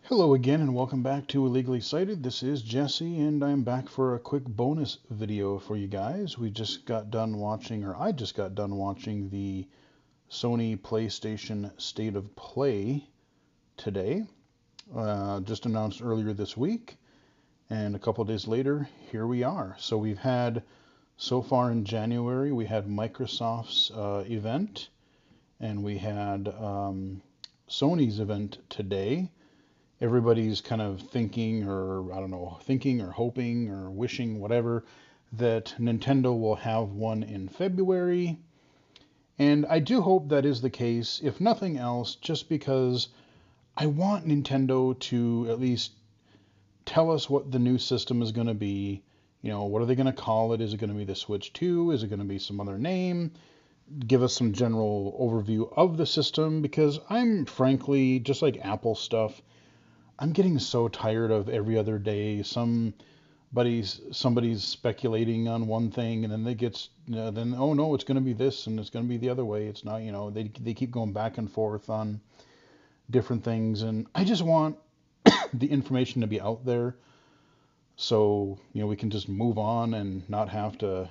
Hello again and welcome back to Illegally Cited. This is Jesse and I'm back for a quick bonus video for you guys. We just got done watching, or I just got done watching the Sony PlayStation State of Play today. Just announced earlier this week, and a couple of days later, here we are. So we've had, so far in January, we had Microsoft's event, and we had Sony's event today. Everybody's kind of thinking, or I don't know, thinking or hoping or wishing, whatever, that Nintendo will have one in February. And I do hope that is the case, if nothing else, just because I want Nintendo to at least tell us what the new system is going to be. You know, what are they going to call it? Is it going to be the Switch 2? Is it going to be some other name? Give us some general overview of the system, because I'm frankly, just like Apple stuff, I'm getting so tired of every other day somebody's speculating on one thing, and then they get then, oh no, it's going to be this and it's going to be the other way. It's not, they keep going back and forth on different things, and I just want the information to be out there so we can just move on and not have to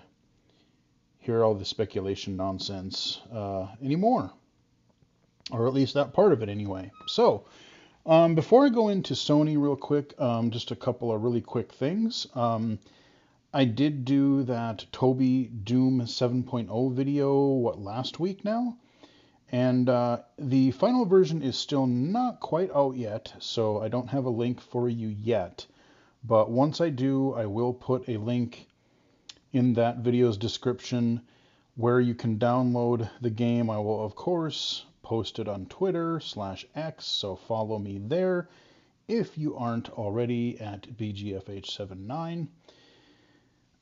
hear all the speculation nonsense anymore, or at least that part of it anyway. So before I go into Sony real quick, just a couple of really quick things. I did do that Toby Doom 7.0 video, last week now? And the final version is still not quite out yet, so I don't have a link for you yet. But once I do, I will put a link in that video's description where you can download the game. I will, of course, post it on Twitter/X, so follow me there if you aren't already at BGFH79.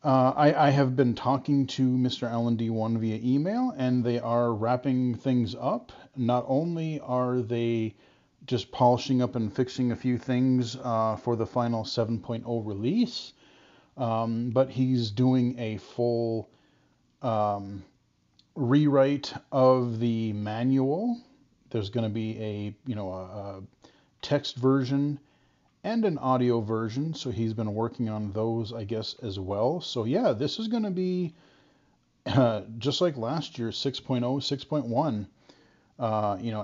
I have been talking to Mr. LND1 via email, and they are wrapping things up. Not only are they just polishing up and fixing a few things for the final 7.0 release, but he's doing a full rewrite of the manual. There's going to be a text version and an audio version, so he's been working on those, I guess, as well. So yeah, this is going to be just like last year, 6.0, 6.1.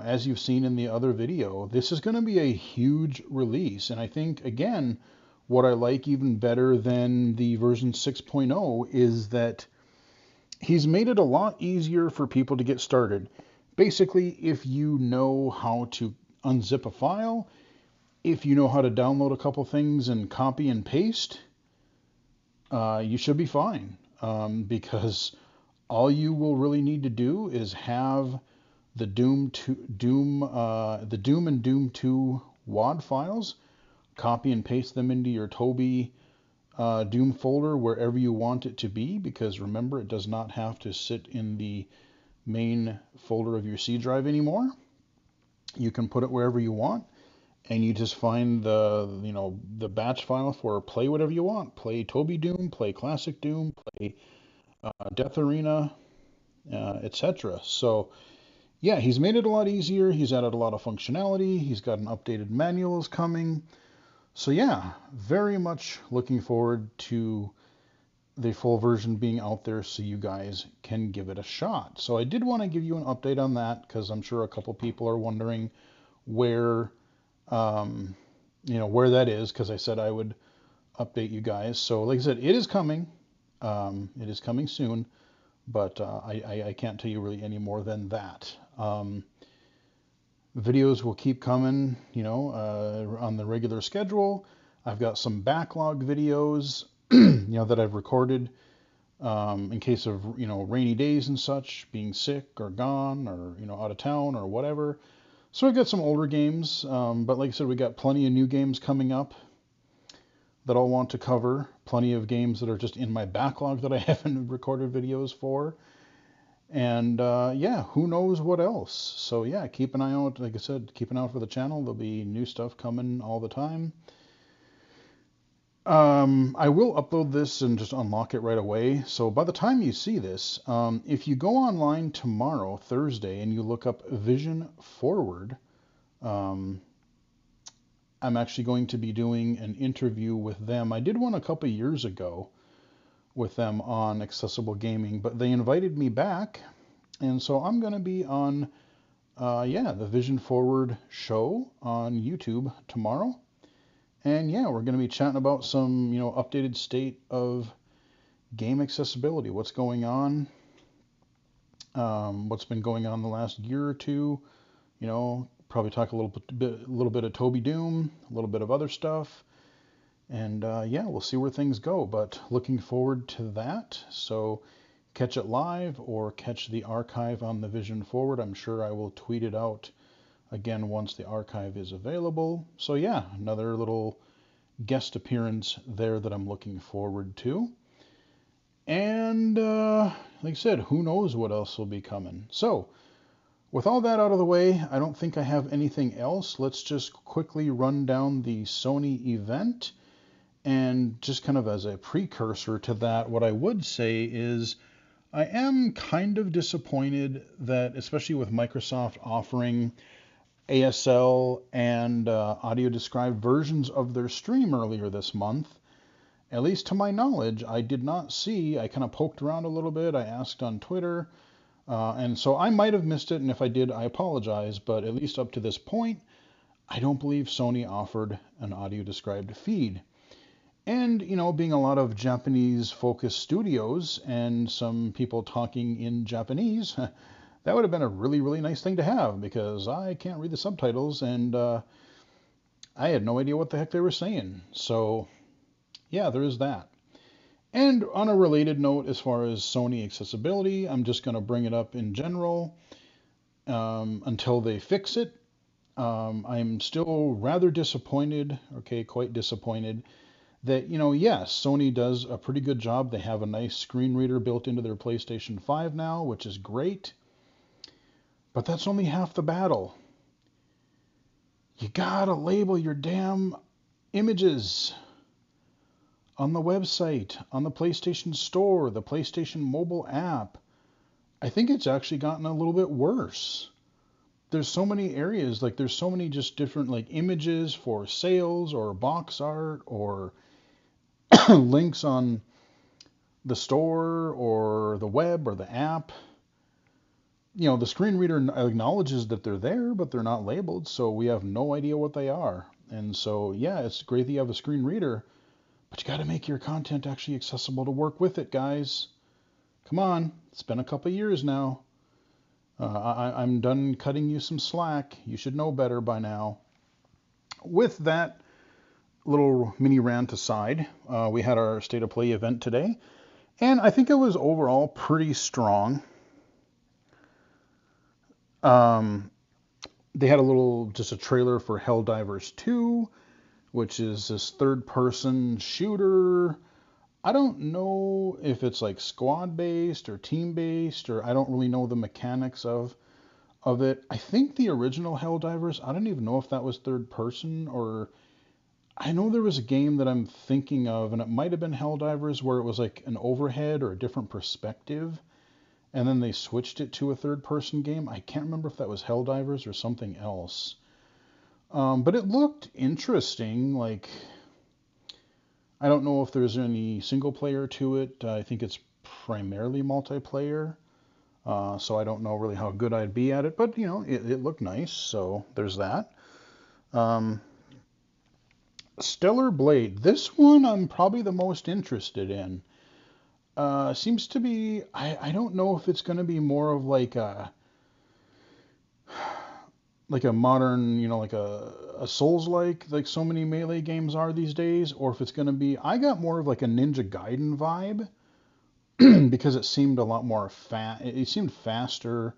As you've seen in the other video, this is going to be a huge release, and I think, again, what I like even better than the version 6.0 is that he's made it a lot easier for people to get started. Basically, if you know how to unzip a file, if you know how to download a couple things and copy and paste, you should be fine. Because all you will really need to do is have the Doom and Doom 2 WAD files, copy and paste them into your Toby Doom folder wherever you want it to be, because remember, it does not have to sit in the main folder of your C drive anymore. You can put it wherever you want, and you just find the batch file for play whatever you want. Play Toby Doom, play Classic Doom, play Death Arena, etc. So yeah, he's made it a lot easier. He's added a lot of functionality. He's got an updated manuals coming. So yeah, very much looking forward to the full version being out there so you guys can give it a shot. So I did want to give you an update on that, because I'm sure a couple people are wondering where where that is, because I said I would update you guys. So like I said, it is coming. It is coming soon, but I can't tell you really any more than that. Videos will keep coming, on the regular schedule. I've got some backlog videos, that I've recorded in case of, rainy days and such, being sick or gone or, out of town or whatever. So I've got some older games, but like I said, we got plenty of new games coming up that I'll want to cover. Plenty of games that are just in my backlog that I haven't recorded videos for. And yeah, who knows what else. So yeah, keep an eye out. Like I said, keep an eye out for the channel. There'll be new stuff coming all the time. I will upload this and just unlock it right away. So by the time you see this, if you go online tomorrow, Thursday, and you look up Vision Forward, I'm actually going to be doing an interview with them. I did one a couple years ago with them on accessible gaming, but they invited me back, and so I'm going to be on, yeah, the Vision Forward show on YouTube tomorrow. And yeah, we're going to be chatting about some, updated state of game accessibility, what's going on, what's been going on the last year or two. Probably talk a little bit of Toby Doom, a little bit of other stuff, and yeah, we'll see where things go. But looking forward to that. So catch it live or catch the archive on the Vision Forward. I'm sure I will tweet it out again once the archive is available. So yeah, another little guest appearance there that I'm looking forward to. And like I said, who knows what else will be coming. So with all that out of the way, I don't think I have anything else. Let's just quickly run down the Sony event. And just kind of as a precursor to that, what I would say is I am kind of disappointed that, especially with Microsoft offering ASL and audio described versions of their stream earlier this month, at least to my knowledge, I did not see. I kind of poked around a little bit. I asked on Twitter. And so I might have missed it, and if I did, I apologize. But at least up to this point, I don't believe Sony offered an audio described feed. And, being a lot of Japanese focused studios and some people talking in Japanese, that would have been a really, really nice thing to have because I can't read the subtitles and I had no idea what the heck they were saying. So, yeah, there is that. And on a related note, as far as Sony accessibility, I'm just going to bring it up in general until they fix it. I'm still rather disappointed, okay, quite disappointed, that, yes, Sony does a pretty good job. They have a nice screen reader built into their PlayStation 5 now, which is great. But that's only half the battle. You gotta label your damn images on the website, on the PlayStation Store, the PlayStation mobile app. I think it's actually gotten a little bit worse. There's so many areas, like there's so many just different like images for sales or box art or links on the store or the web or the app. The screen reader acknowledges that they're there, but they're not labeled, so we have no idea what they are. And so, yeah, it's great that you have a screen reader, but you got to make your content actually accessible to work with it, guys. Come on, it's been a couple years now. I'm done cutting you some slack. You should know better by now. With that little mini rant aside, we had our State of Play event today, and I think it was overall pretty strong. They had just a trailer for Helldivers 2, which is this third-person shooter. I don't know if it's like squad-based or team-based, or I don't really know the mechanics of it. I think the original Helldivers, I don't even know if that was third-person, or I know there was a game that I'm thinking of, and it might have been Helldivers, where it was like an overhead or a different perspective, and then they switched it to a third-person game. I can't remember if that was Helldivers or something else. But it looked interesting. Like, I don't know if there's any single player to it. I think it's primarily multiplayer. So I don't know really how good I'd be at it. But, it looked nice. So there's that. Stellar Blade. This one I'm probably the most interested in. Seems to be, I don't know if it's going to be more of like a modern, like a Souls-like so many Melee games are these days, or if it's going to be, I got more of like a Ninja Gaiden vibe because it seemed a lot more it seemed faster.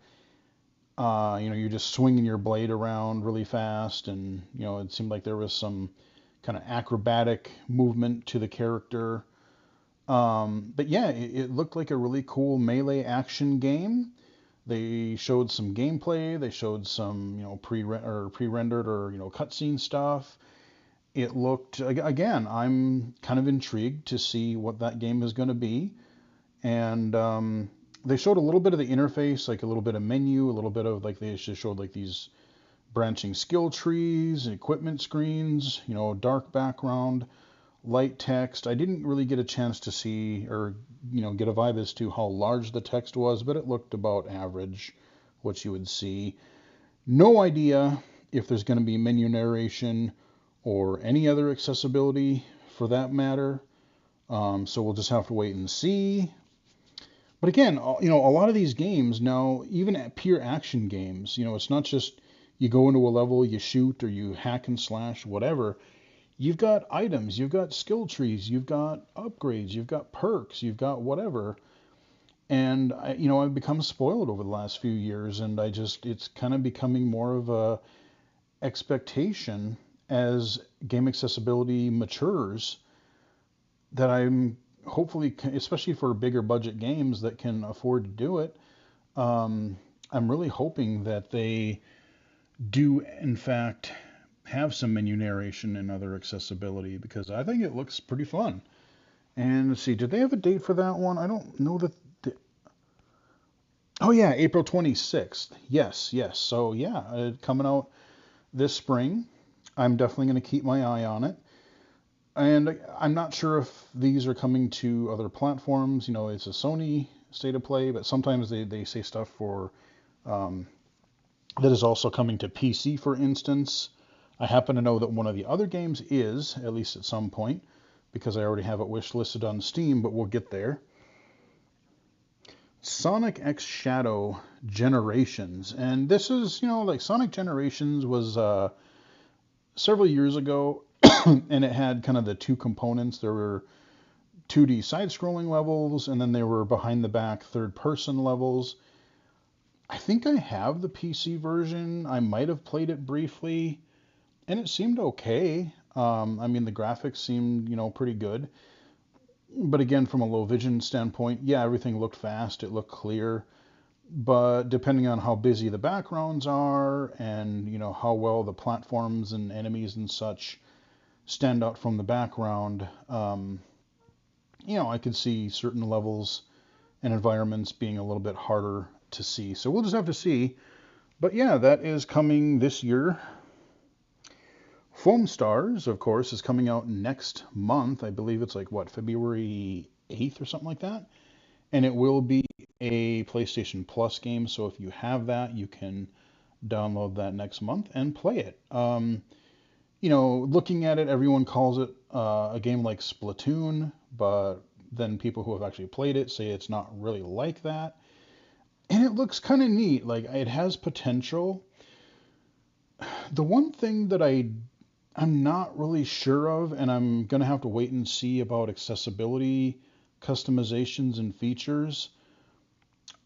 You're just swinging your blade around really fast, and it seemed like there was some kind of acrobatic movement to the character. But yeah, it looked like a really cool melee action game. They showed some gameplay. They showed some, pre-rendered or cutscene stuff. It looked, again, I'm kind of intrigued to see what that game is going to be. And they showed a little bit of the interface, like a little bit of menu, a little bit of they just showed these branching skill trees, equipment screens, dark background, light text. I didn't really get a chance to see or get a vibe as to how large the text was, but it looked about average, what you would see. No idea if there's going to be menu narration or any other accessibility for that matter. So we'll just have to wait and see. But again, a lot of these games now, even at pure action games, it's not just you go into a level, you shoot, or you hack and slash, whatever. You've got items, you've got skill trees, you've got upgrades, you've got perks, you've got whatever. And I've become spoiled over the last few years, and it's kind of becoming more of a expectation as game accessibility matures that I'm hopefully, especially for bigger budget games that can afford to do it, I'm really hoping that they do, in fact, have some menu narration and other accessibility because I think it looks pretty fun. And let's see, did they have a date for that one? I don't know that. Oh yeah, April 26th. Yes, yes. So yeah, coming out this spring. I'm definitely going to keep my eye on it. And I'm not sure if these are coming to other platforms. It's a Sony state of play, but sometimes they say stuff for um, that is also coming to PC, for instance. I happen to know that one of the other games is, at least at some point, because I already have it wish listed on Steam, but we'll get there. Sonic X Shadow Generations. And this is, like Sonic Generations was several years ago, and it had kind of the two components. There were 2D side-scrolling levels, and then there were behind-the-back third-person levels. I think I have the PC version. I might have played it briefly, and it seemed okay. I mean, the graphics seemed, pretty good. But again, from a low vision standpoint, yeah, everything looked fast. It looked clear. But depending on how busy the backgrounds are and, how well the platforms and enemies and such stand out from the background, I could see certain levels and environments being a little bit harder to see. So we'll just have to see. But yeah, that is coming this year. Foam Stars, of course, is coming out next month. I believe it's like, what, February 8th or something like that? And it will be a PlayStation Plus game. So if you have that, you can download that next month and play it. Looking at it, everyone calls it a game like Splatoon, but then people who have actually played it say it's not really like that. And it looks kind of neat. Like, it has potential. The one thing that I'm not really sure of, and I'm going to have to wait and see about accessibility, customizations, and features.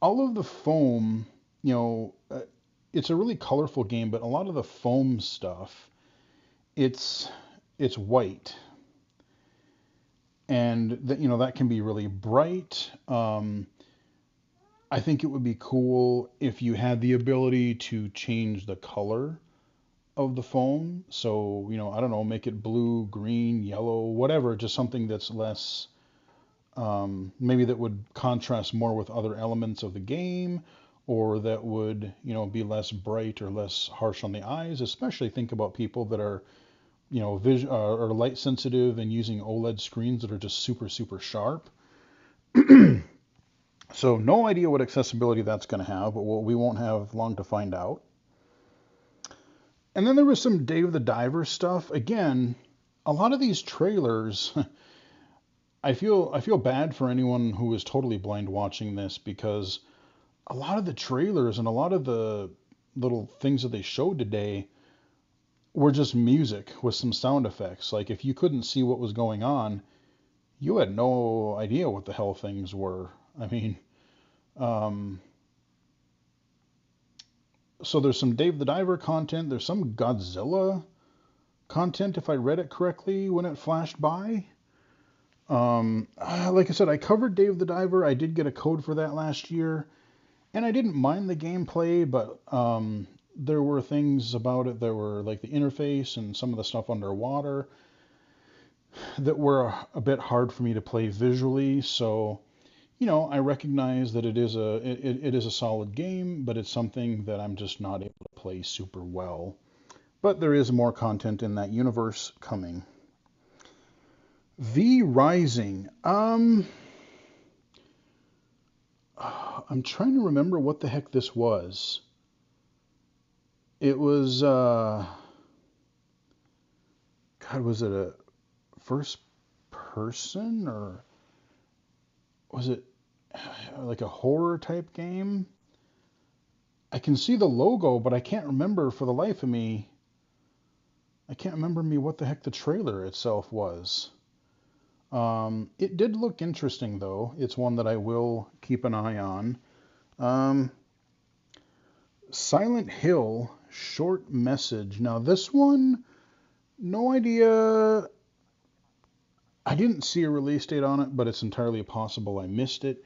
All of the foam, it's a really colorful game, but a lot of the foam stuff, it's white, and that can be really bright. I think it would be cool if you had the ability to change the color of the foam. So, I don't know, make it blue, green, yellow, whatever, just something that's less, maybe that would contrast more with other elements of the game, or that would, be less bright or less harsh on the eyes. Especially think about people that are, or light sensitive and using OLED screens that are just super, super sharp. So no idea what accessibility that's going to have, but we won't have long to find out. And then there was some Dave the Diver stuff. Again, a lot of these trailers, I feel bad for anyone who is totally blind watching this, because a lot of the trailers and a lot of the little things that they showed today were just music with some sound effects. Like, if you couldn't see what was going on, you had no idea what the hell things were. I mean, so there's some Dave the Diver content. There's some Godzilla content, if I read it correctly when it flashed by. Like I said, I covered Dave the Diver. I did get a code for that last year, and I didn't mind the gameplay, but there were things about it that were like the interface and some of the stuff underwater that were a bit hard for me to play visually. So, I recognize that it is a solid game, but it's something that I'm just not able to play super well. But there is more content in that universe coming. V Rising. I'm trying to remember what the heck this was. It was God, was it a first person or was it like a horror type game? I can see the logo, but I can't remember for the life of me. I can't remember what the heck the trailer itself was. It did look interesting though. It's one that I will keep an eye on. Um, Silent Hill short message. Now this one, no idea. I didn't see a release date on it, but it's entirely possible I missed it.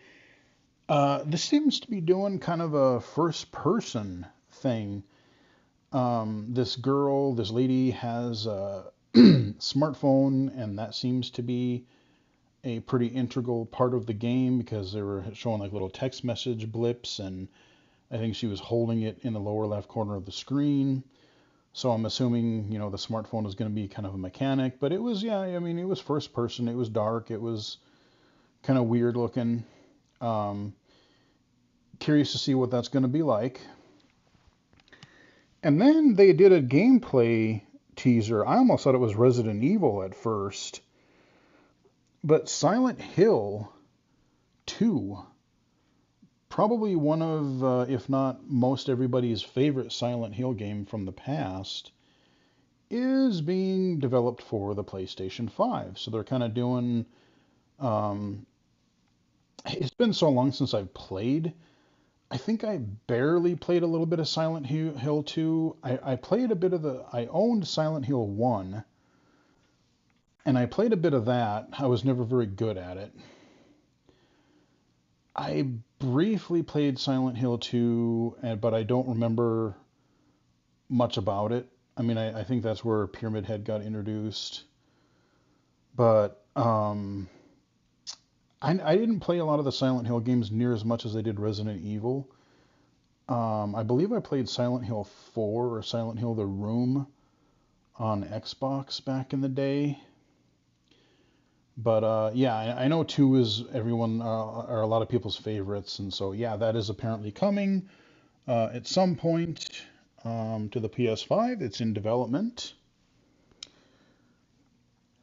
This seems to be doing kind of a first person thing. This lady has a smartphone, and that seems to be a pretty integral part of the game because they were showing like little text message blips, and I think she was holding it in the lower left corner of the screen. So I'm assuming, the smartphone is going to be kind of a mechanic, but it was, yeah, I mean, it was first person, it was dark, it was kind of weird looking. Um, Curious to see what that's going to be like. And then they did a gameplay teaser. I almost thought it was Resident Evil at first, but Silent Hill 2, probably one of, if not most everybody's favorite Silent Hill game from the past, is being developed for the PlayStation 5. So they're kind of doing. Um, it's been so long since I've played. I think I barely played a little bit of Silent Hill 2. I played a bit of the. I owned Silent Hill 1, and I played a bit of that. I was never very good at it. I briefly played Silent Hill 2, but I don't remember much about it. I mean, I think that's where Pyramid Head got introduced. But I didn't play a lot of the Silent Hill games near as much as I did Resident Evil. I believe I played Silent Hill 4 or Silent Hill The Room on Xbox back in the day. But yeah, I know 2 is everyone, or a lot of people's favorites. And so, yeah, that is apparently coming at some point to the PS5. It's in development.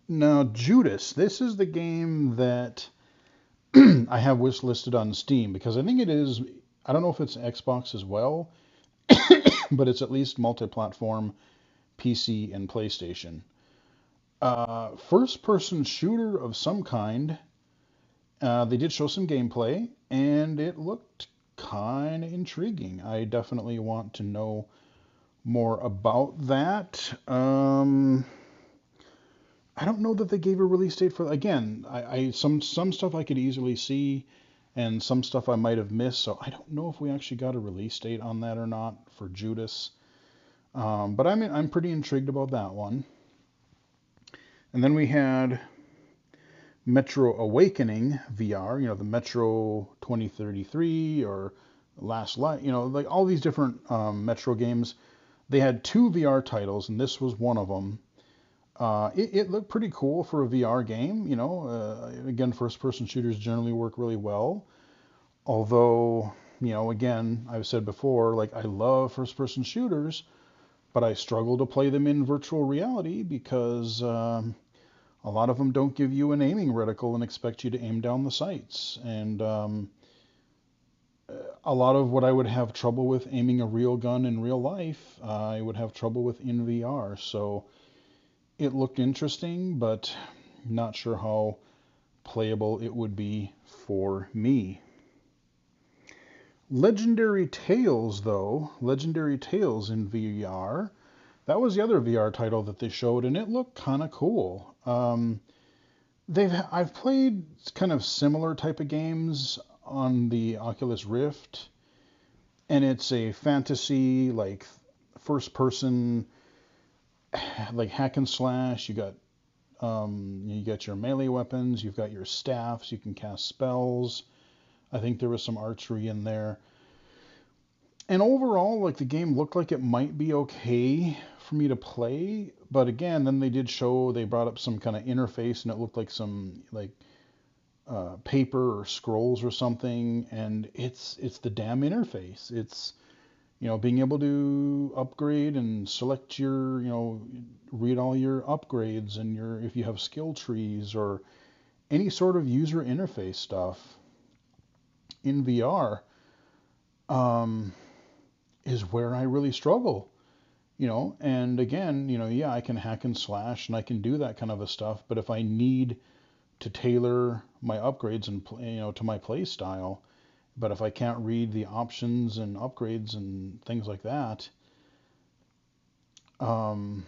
Now, Judas, this is the game that I have wish listed on Steam because I think it is. I don't know if it's Xbox as well, but it's at least multi-platform, PC and PlayStation. First-person shooter of some kind. They did show some gameplay, and it looked kind of intriguing. I definitely want to know more about that. I don't know that they gave a release date for. Again, some stuff I could easily see, and some stuff I might have missed. So I don't know if we actually got a release date on that or not for Judas. But I'm pretty intrigued about that one. And then we had Metro Awakening VR. The Metro 2033 or Last Light. Like all these different Metro games. They had 2 VR titles, and this was one of them. It looked pretty cool for a VR game. Again, first-person shooters generally work really well. Although, again, I've said before, like I love first-person shooters, but I struggle to play them in virtual reality because a lot of them don't give you an aiming reticle and expect you to aim down the sights. And a lot of what I would have trouble with aiming a real gun in real life, I would have trouble with in VR. So it looked interesting, but not sure how playable it would be for me. Legendary Tales, though, Legendary Tales in VR, that was the other VR title that they showed, and it looked kind of cool. I've played kind of similar type of games on the Oculus Rift, and it's a fantasy like first person like hack and slash. You got your melee weapons, you've got your staffs, you can cast spells. I think there was some archery in there. And overall, like the game looked like it might be okay for me to play, but again, then they brought up some kind of interface, and it looked like some like paper or scrolls or something, and it's the damn interface. It's being able to upgrade and select your read all your upgrades and your if you have skill trees or any sort of user interface stuff in VR. Um, is where I really struggle, and again, yeah, I can hack and slash and I can do that kind of a stuff, but if I need to tailor my upgrades and to my play style, but if I can't read the options and upgrades and things like that, um,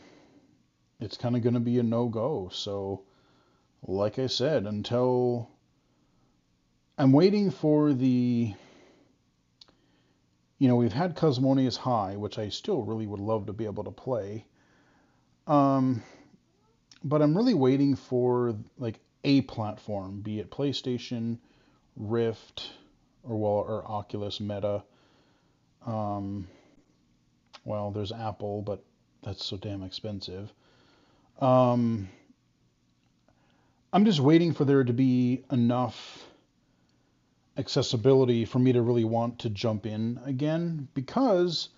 it's kind of going to be a no-go. So, like I said, until I'm waiting for we've had Cosmonious High, which I still really would love to be able to play. Um, but I'm really waiting for like a platform, be it PlayStation, Rift, or Oculus, Meta. Um, well, there's Apple, but that's so damn expensive. Um, I'm just waiting for there to be enough accessibility for me to really want to jump in again because,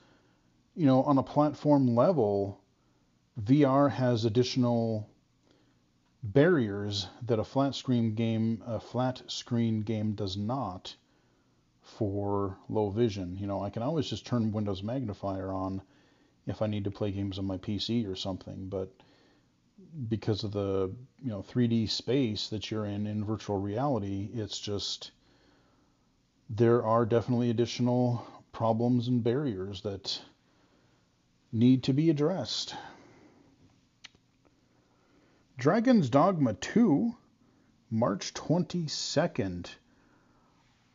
on a platform level, VR has additional barriers that a flat screen game does not for low vision. I can always just turn Windows Magnifier on if I need to play games on my PC or something, but because of the 3D space that you're in virtual reality, it's just there are definitely additional problems and barriers that need to be addressed. Dragon's Dogma 2, March 22nd.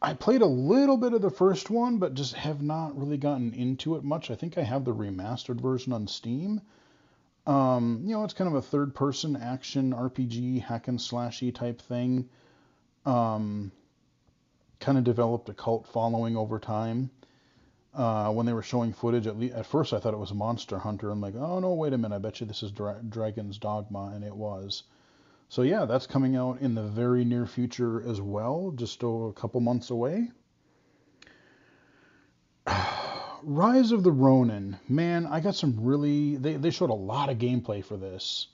I played a little bit of the first one, but just have not really gotten into it much. I think I have the remastered version on Steam. It's kind of a third-person action RPG, hack and slashy type thing. Kind of developed a cult following over time. When they were showing footage, at first I thought it was Monster Hunter. I'm like, oh no, wait a minute, I bet you this is Dragon's Dogma, and it was. So yeah, that's coming out in the very near future as well, just a couple months away. Rise of the Ronin. Man, I got some really... They showed a lot of gameplay for this.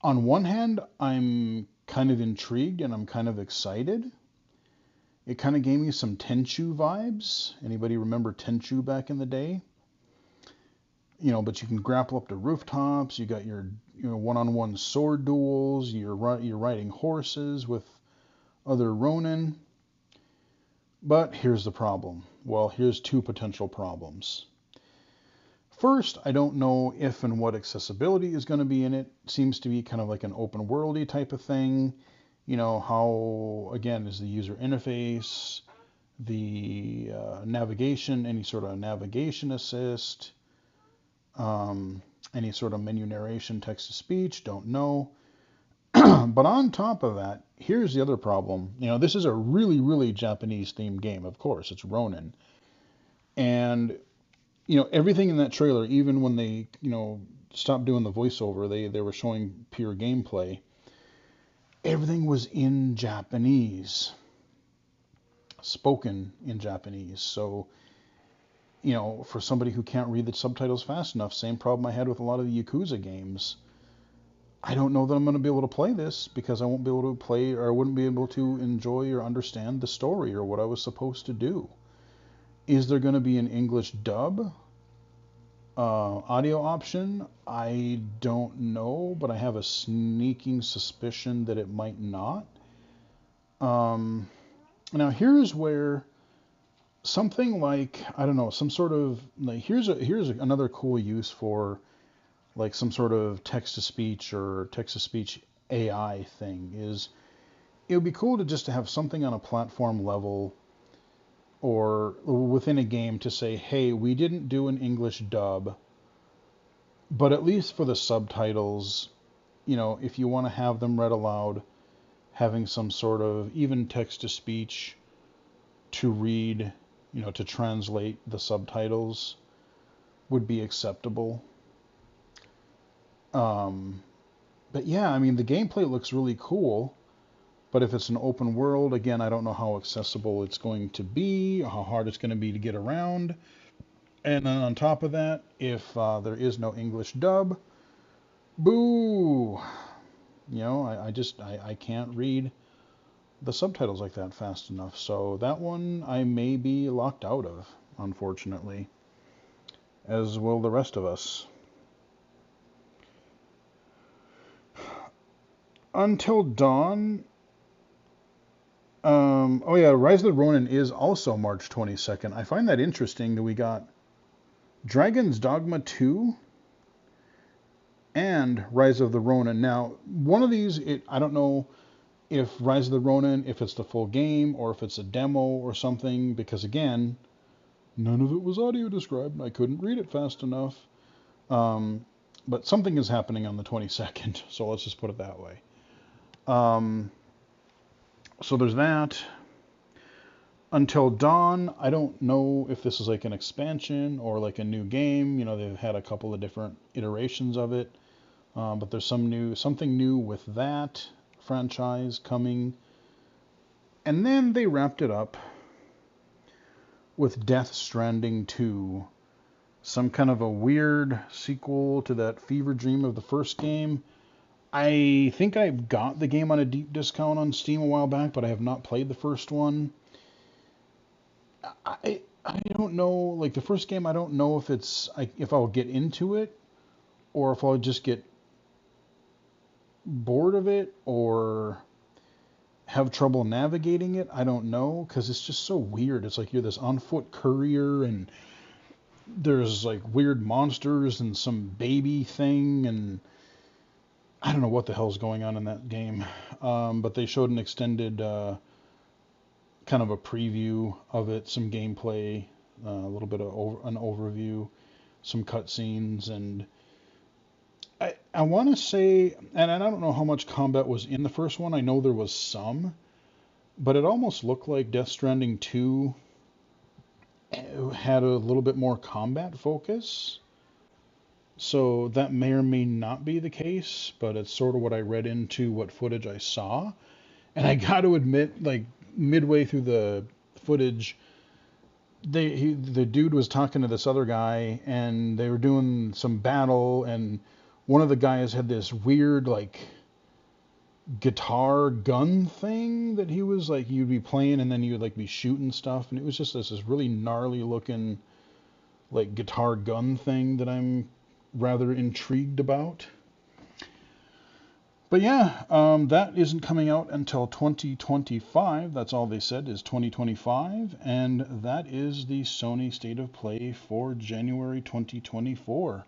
On one hand, I'm kind of intrigued and I'm kind of excited. It kind of gave me some Tenchu vibes. Anybody remember Tenchu back in the day? But you can grapple up to rooftops. You got your one-on-one sword duels. You're riding horses with other Ronin. But here's the problem. Well, here's two potential problems. First, I don't know if and what accessibility is going to be in it. It seems to be kind of like an open worldy type of thing. How, again, is the user interface, the navigation, any sort of navigation assist, any sort of menu narration, text to speech, don't know. But on top of that, here's the other problem. This is a really, really Japanese themed game, of course. It's Ronin. And, everything in that trailer, even when they, stopped doing the voiceover, they were showing pure gameplay. Everything was in Japanese, spoken in Japanese. So, for somebody who can't read the subtitles fast enough, same problem I had with a lot of the Yakuza games. I don't know that I'm going to be able to play this because I won't be able to play, or I wouldn't be able to enjoy or understand the story or what I was supposed to do. Is there going to be an English dub audio option? I don't know, but I have a sneaking suspicion that it might not. Now here's where something like, I don't know, some sort of like here's another cool use for like some sort of text-to-speech or text-to-speech AI thing is it would be cool to just have something on a platform level or within a game to say, hey, we didn't do an English dub, but at least for the subtitles, if you want to have them read aloud, having some sort of even text-to-speech to read, to translate the subtitles would be acceptable. Um, but yeah, I mean, the gameplay looks really cool. But if it's an open world, again, I don't know how accessible it's going to be, how hard it's going to be to get around. And then on top of that, if there is no English dub, boo! I can't read the subtitles like that fast enough. So that one I may be locked out of, unfortunately, as will the rest of us. Until Dawn. Oh yeah, Rise of the Ronin is also March 22nd. I find that interesting that we got Dragon's Dogma 2 and Rise of the Ronin. Now, one of these, I don't know if Rise of the Ronin, if it's the full game or if it's a demo or something, because again, none of it was audio described and I couldn't read it fast enough. But something is happening on the 22nd, so let's just put it that way. So there's that. Until Dawn, I don't know if this is like an expansion or like a new game. They've had a couple of different iterations of it, but there's something new with that franchise coming. And then they wrapped it up with Death Stranding 2, some kind of a weird sequel to that fever dream of the first game. I think I got the game on a deep discount on Steam a while back, but I have not played the first one. I don't know, like the first game, I don't know if I'll get into it or if I'll just get bored of it or have trouble navigating it. I don't know, because it's just so weird. It's like you're this on foot courier and there's like weird monsters and some baby thing, and I don't know what the hell's going on in that game. But they showed an extended kind of a preview of it, some gameplay, a little bit of an overview, some cutscenes, and I want to say, and I don't know how much combat was in the first one. I know there was some, but it almost looked like Death Stranding 2 had a little bit more combat focus. So that may or may not be the case, but it's sort of what I read into what footage I saw. And I got to admit, like midway through the footage, the dude was talking to this other guy, and they were doing some battle, and one of the guys had this weird like guitar gun thing that he was like, you'd be playing and then you would like be shooting stuff, and it was just this really gnarly looking like guitar gun thing that I'm rather intrigued about. But yeah, that isn't coming out until 2025. That's all they said is 2025. And that is the Sony State of Play for January 2024.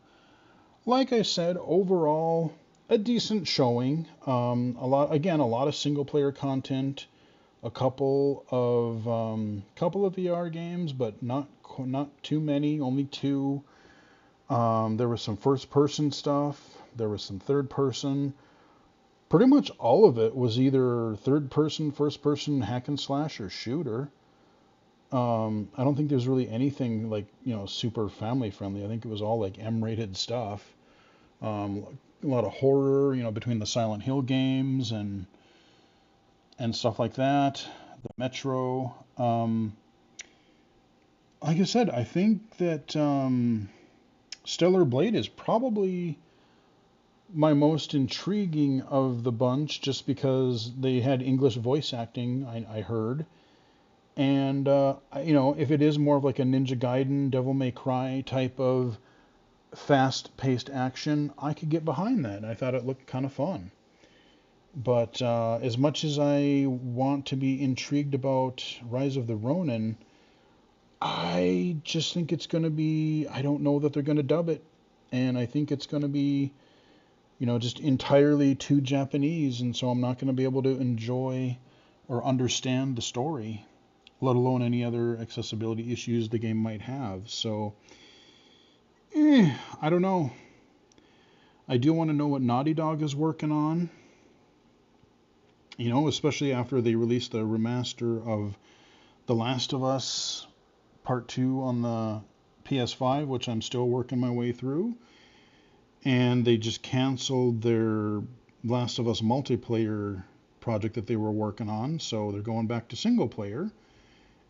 Like I said, overall, a decent showing. A lot of single player content, a couple of VR games, but not too many, only two. There was some first person stuff. There was some third person. Pretty much all of it was either third person, first person, hack and slash, or shooter. I don't think there's really anything like, super family friendly. I think it was all like M-rated stuff. A lot of horror, between the Silent Hill games and stuff like that. The Metro. Like I said, I think that Stellar Blade is probably my most intriguing of the bunch, just because they had English voice acting, I heard. And, if it is more of like a Ninja Gaiden, Devil May Cry type of fast-paced action, I could get behind that. I thought it looked kind of fun. But as much as I want to be intrigued about Rise of the Ronin, I just think it's going to be, I don't know that they're going to dub it. And I think it's going to be, just entirely too Japanese, and so I'm not going to be able to enjoy or understand the story, let alone any other accessibility issues the game might have. So, I don't know. I do want to know what Naughty Dog is working on, especially after they released the remaster of The Last of Us Part 2 on the PS5, which I'm still working my way through. And they just canceled their Last of Us multiplayer project that they were working on, so they're going back to single player.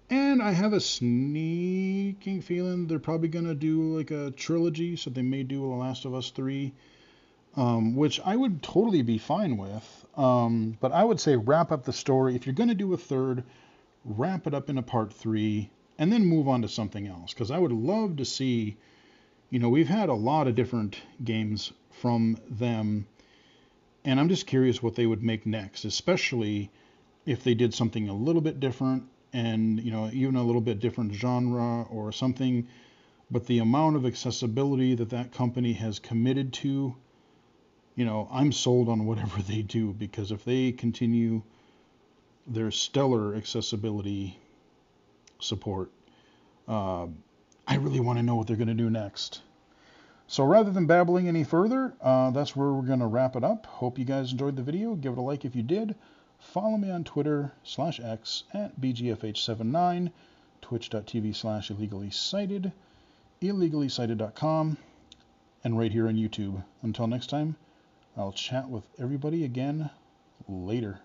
And I have a sneaking feeling they're probably going to do like a trilogy, so they may do The Last of Us 3, which I would totally be fine with. But I would say wrap up the story. If you're going to do a third, wrap it up in a part 3, and then move on to something else. Because I would love to see, we've had a lot of different games from them, and I'm just curious what they would make next, especially if they did something a little bit different and, even a little bit different genre or something. But the amount of accessibility that company has committed to, I'm sold on whatever they do, because if they continue their stellar accessibility support, I really want to know what they're going to do next. So rather than babbling any further, that's where we're going to wrap it up. Hope you guys enjoyed the video. Give it a like if you did. Follow me on Twitter/X at BGFH79, twitch.tv/illegally-cited, illegally-cited.com, and right here on YouTube. Until next time, I'll chat with everybody again later.